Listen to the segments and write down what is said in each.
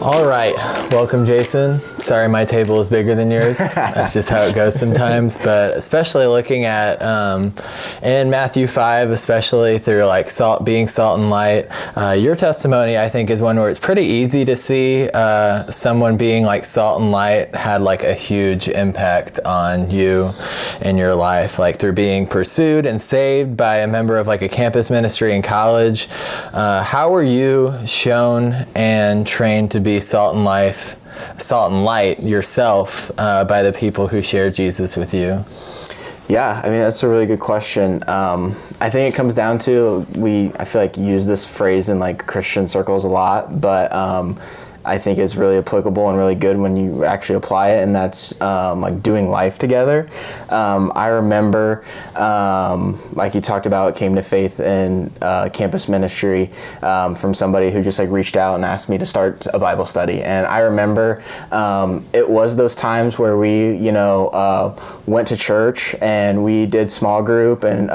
All right, welcome Jason. Sorry my table is bigger than yours. That's just how it goes sometimes, but especially looking at in Matthew 5, especially through like being salt and light, your testimony I think is one where it's pretty easy to see someone being like salt and light had like a huge impact on you in your life, like through being pursued and saved by a member of like a campus ministry in college. How were you shown and trained to be salt and light yourself by the people who shared Jesus with you? Yeah, I mean, that's a really good question. I think it comes down to, I feel like use this phrase in like Christian circles a lot, but I think it's really applicable and really good when you actually apply it, and that's like doing life together. I remember, like you talked about, came to faith in campus ministry from somebody who just like reached out and asked me to start a Bible study. And I remember it was those times where we, went to church and we did small group and,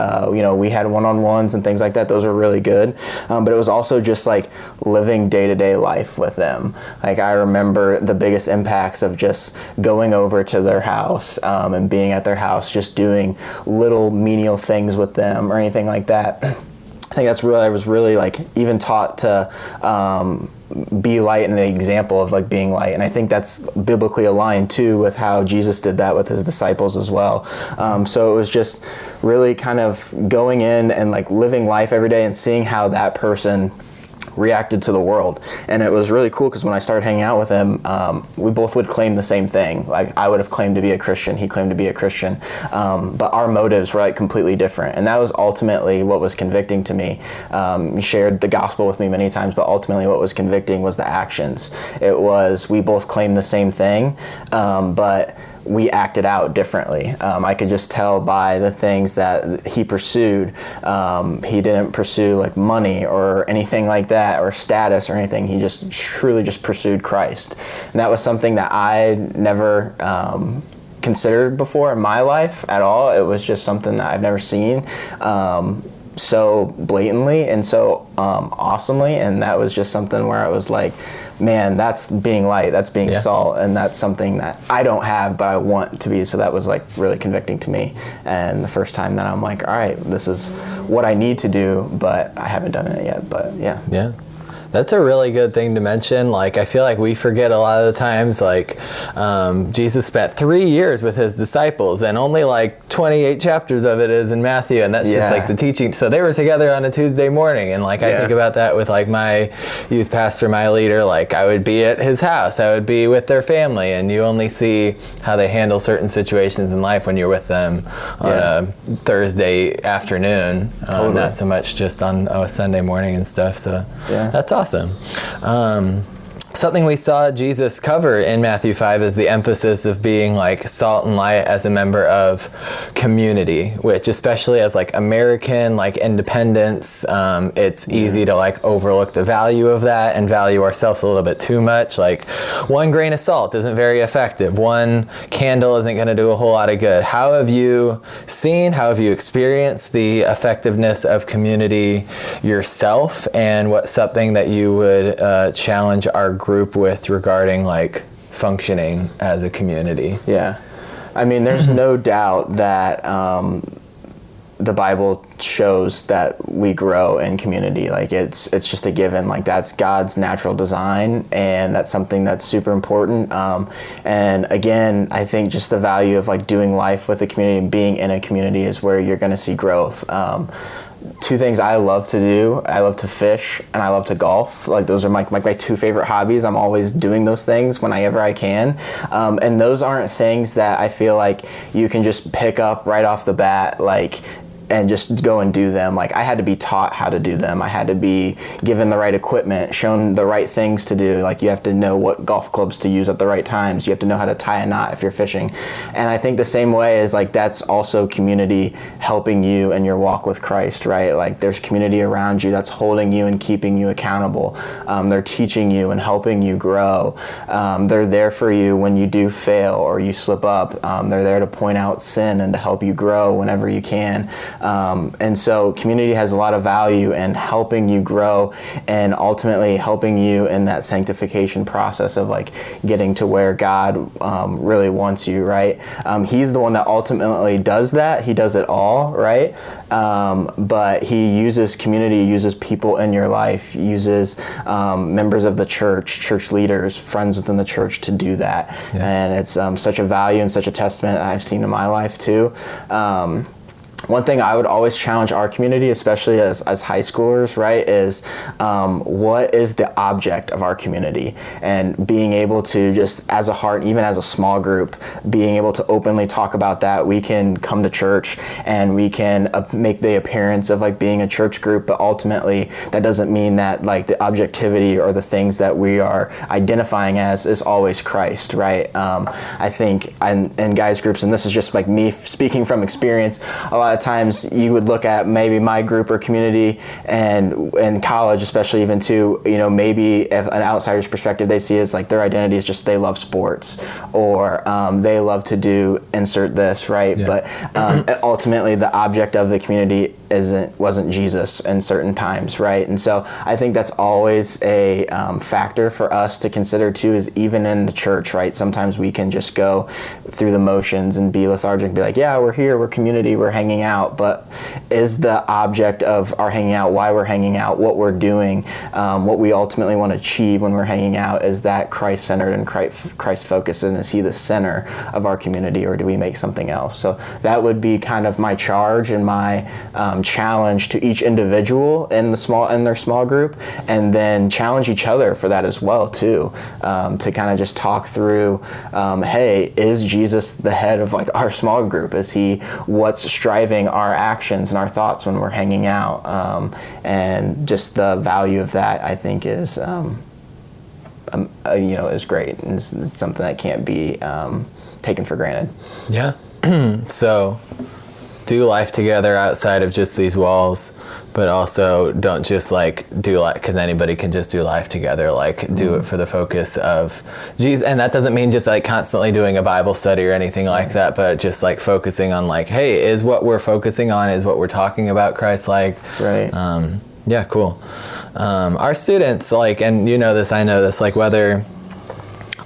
we had one-on-ones and things like that. Those were really good. But it was also just like living day-to-day life with them. Like I remember the biggest impacts of just going over to their house and being at their house, just doing little menial things with them or anything like that. I think I was really like even taught to be light and the example of like being light. And I think that's biblically aligned too with how Jesus did that with his disciples as well. So it was just really kind of going in and like living life every day and seeing how that person reacted to the world. And it was really cool because when I started hanging out with him, we both would claim the same thing. Like I would have claimed to be a Christian, he claimed to be a Christian, but our motives were like completely different. And that was ultimately what was convicting to me. He shared the gospel with me many times, but ultimately what was convicting was the actions. It was, we both claimed the same thing, but we acted out differently. I could just tell by the things that he pursued. He didn't pursue like money or anything like that or status or anything. He just truly just pursued Christ. And that was something that I never considered before in my life at all. It was just something that I've never seen so blatantly and so awesomely. And that was just something where I was like, man, that's being light, that's being salt, and that's something that I don't have, but I want to be. So that was like really convicting to me. And the first time that I'm like, all right, this is what I need to do, but I haven't done it yet, but yeah. Yeah. That's a really good thing to mention. Like, I feel like we forget a lot of the times, like, Jesus spent 3 years with his disciples, and only like 28 chapters of it is in Matthew, and that's just like the teaching. So they were together on a Tuesday morning, and like, I think about that with like my youth pastor, my leader, like I would be at his house, I would be with their family, and you only see how they handle certain situations in life when you're with them on a Thursday afternoon, not so much just on a Sunday morning and stuff. So that's awesome. Something we saw Jesus cover in Matthew 5 is the emphasis of being like salt and light as a member of community, which especially as like American like independence, it's easy to like overlook the value of that and value ourselves a little bit too much. Like one grain of salt isn't very effective. One candle isn't going to do a whole lot of good. How have you experienced the effectiveness of community yourself, and what's something that you would challenge our group with regarding like functioning as a community? Yeah, I mean, there's no doubt that the Bible shows that we grow in community. Like it's just a given. Like that's God's natural design, and that's something that's super important. And again, I think just the value of like doing life with a community and being in a community is where you're going to see growth. Two things I love to do. I love to fish and I love to golf. Like those are my two favorite hobbies. I'm always doing those things whenever I can. And those aren't things that I feel like you can just pick up right off the bat, like and just go and do them. Like, I had to be taught how to do them. I had to be given the right equipment, shown the right things to do. Like, you have to know what golf clubs to use at the right times. You have to know how to tie a knot if you're fishing. And I think the same way is, like, that's also community helping you in your walk with Christ, right? Like, there's community around you that's holding you and keeping you accountable. They're teaching you and helping you grow. They're there for you when you do fail or you slip up. They're there to point out sin and to help you grow whenever you can. And so community has a lot of value in helping you grow and ultimately helping you in that sanctification process of like getting to where God really wants you, right? He's the one that ultimately does that. He does it all, right? But he uses community, uses people in your life, uses members of the church leaders, friends within the church to do that. Yeah. And it's such a value and such a testament I've seen in my life too. One thing I would always challenge our community, especially as high schoolers, right, is what is the object of our community? And being able to just, as a heart, even as a small group, being able to openly talk about that. We can come to church and we can make the appearance of like being a church group, but ultimately that doesn't mean that like the objectivity or the things that we are identifying as is always Christ, right? I think in guys groups, and this is just like me speaking from experience, a lot of times you would look at maybe my group or community, and in college especially even too, you know, maybe if an outsider's perspective, they see it as like their identity is just they love sports, or they love to do insert this, right? Yeah. But ultimately the object of the community wasn't Jesus in certain times, right? And so I think that's always a factor for us to consider too, is even in the church, right? Sometimes we can just go through the motions and be lethargic and be like, yeah, we're here, we're community, we're hanging out, but is the object of our hanging out, why we're hanging out, what we're doing, what we ultimately want to achieve when we're hanging out, is that Christ-centered and Christ-focused, and is he the center of our community, or do we make something else? So that would be kind of my charge and my challenge to each individual in their small group, and then challenge each other for that as well too, to kind of just talk through, hey, is Jesus the head of like our small group? Is he what's driving our actions and our thoughts when we're hanging out? And just the value of that, I think, is is great, and it's something that can't be taken for granted. Yeah. So do life together outside of just these walls, but also don't just like do life because anybody can just do life together. Like do it for the focus of Jesus. And that doesn't mean just like constantly doing a Bible study or anything like that, but just like focusing on like, hey, is what we're focusing on, is what we're talking about Christ-like? Right. Yeah, cool. Our students, like, and you know this, I know this, like whether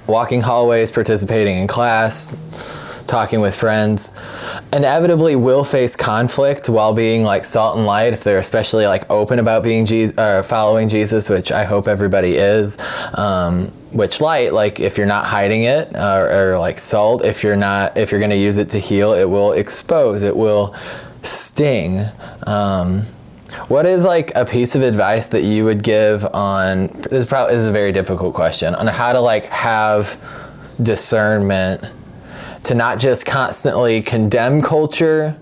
walking hallways, participating in class, talking with friends, inevitably will face conflict while being like salt and light, if they're especially like open about being following Jesus, which I hope everybody is. Which light, like if you're not hiding it, or like salt, if you're going to use it to heal, it will expose, it will sting. What is like a piece of advice that you would give on, this is a very difficult question, on how to like have discernment to not just constantly condemn culture,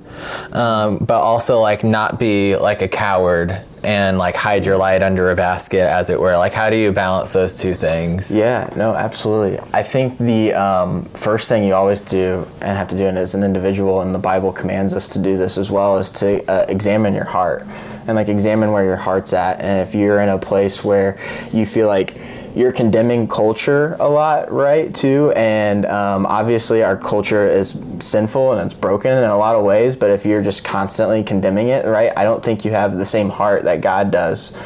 but also like not be like a coward and like hide your light under a basket, as it were? Like, how do you balance those two things? Yeah, no, absolutely. I think the first thing you always do and have to do, and as an individual, and the Bible commands us to do this as well, is to examine your heart and like examine where your heart's at. And if you're in a place where you feel like you're condemning culture a lot, right, too, and obviously our culture is sinful and it's broken in a lot of ways, but if you're just constantly condemning it, right, I don't think you have the same heart that God does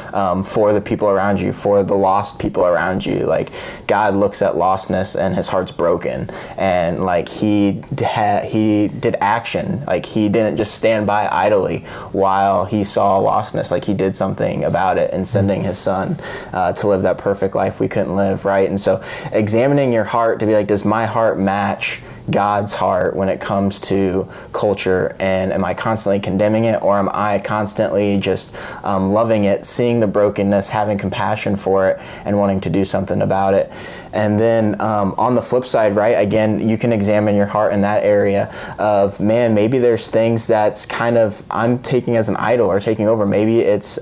for the people around you, for the lost people around you. Like, God looks at lostness and his heart's broken, and like he did action. Like, he didn't just stand by idly while he saw lostness. Like, he did something about it in sending his son to live that perfect life we couldn't live, right? And so examining your heart to be like, does my heart match God's heart when it comes to culture? And am I constantly condemning it, or am I constantly just loving it, seeing the brokenness, having compassion for it, and wanting to do something about it? And then on the flip side, right, again, you can examine your heart in that area of, man, maybe there's things that's kind of I'm taking as an idol or taking over. Maybe it's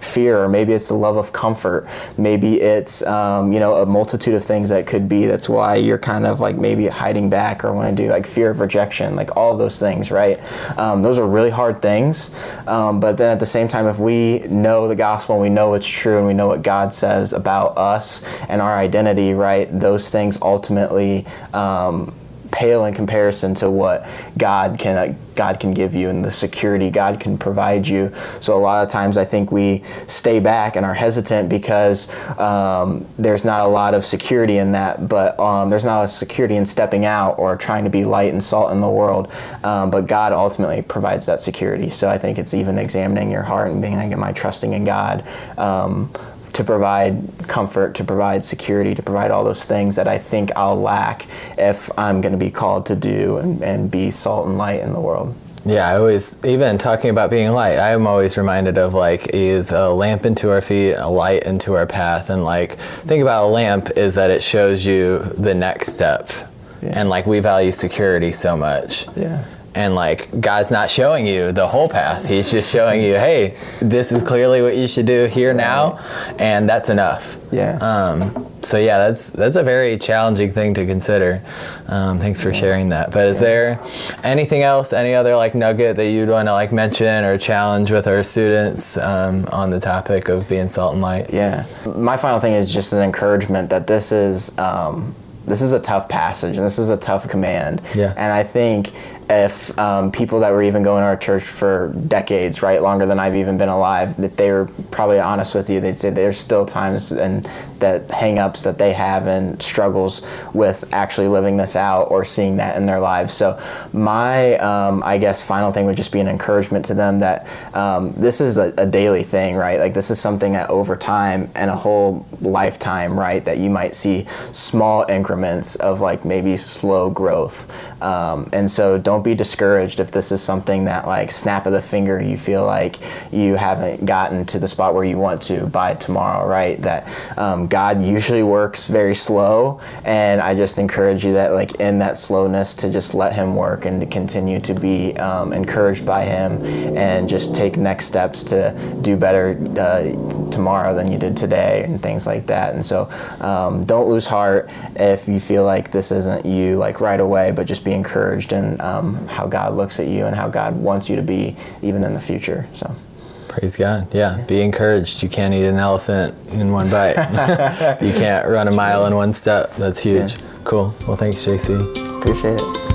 fear, or maybe it's the love of comfort. Maybe it's a multitude of things that could be. That's why you're kind of like maybe hiding back or want to do like fear of rejection, like all of those things, right? Those are really hard things. But then at the same time, if we know the gospel and we know it's true and we know what God says about us and our identity, right, those things ultimately pale in comparison to what God can give you and the security God can provide you. So a lot of times I think we stay back and are hesitant because there's not a lot of security in that, but there's not a security in stepping out or trying to be light and salt in the world. But God ultimately provides that security. So I think it's even examining your heart and being like, am I trusting in God to provide comfort, to provide security, to provide all those things that I think I'll lack if I'm going to be called to do and be salt and light in the world. Yeah, I always, even talking about being light, I am always reminded of like, is a lamp into our feet, a light into our path. And like, think about a lamp is that it shows you the next step. Yeah. And like, we value security so much. Yeah. And like, God's not showing you the whole path. He's just showing you, hey, this is clearly what you should do here now, and that's enough. Yeah. So yeah, that's a very challenging thing to consider. Thanks for sharing that. But is there anything else, any other like nugget that you'd want to like mention or challenge with our students on the topic of being salt and light? Yeah. My final thing is just an encouragement that this is a tough passage and this is a tough command. Yeah. And I think if people that were even going to our church for decades, right, longer than I've even been alive, that they were probably honest with you, they'd say there's still times and that hang-ups that they have and struggles with actually living this out or seeing that in their lives. So my, I guess, final thing would just be an encouragement to them that this is a daily thing, right? Like this is something that over time and a whole lifetime, right, that you might see small increments of like maybe slow growth. And so don't be discouraged if this is something that like snap of the finger you feel like you haven't gotten to the spot where you want to by tomorrow, right? That God usually works very slow, and I just encourage you that like in that slowness to just let him work and to continue to be encouraged by him and just take next steps to do better tomorrow than you did today and things like that. And so don't lose heart if you feel like this isn't you like right away, but just be encouraged in how God looks at you and how God wants you to be even in the future. So praise God. Yeah, be encouraged. You can't eat an elephant in one bite. You can't run a mile in one step. That's huge. Yeah. Cool. Well, thanks, JC. Appreciate it.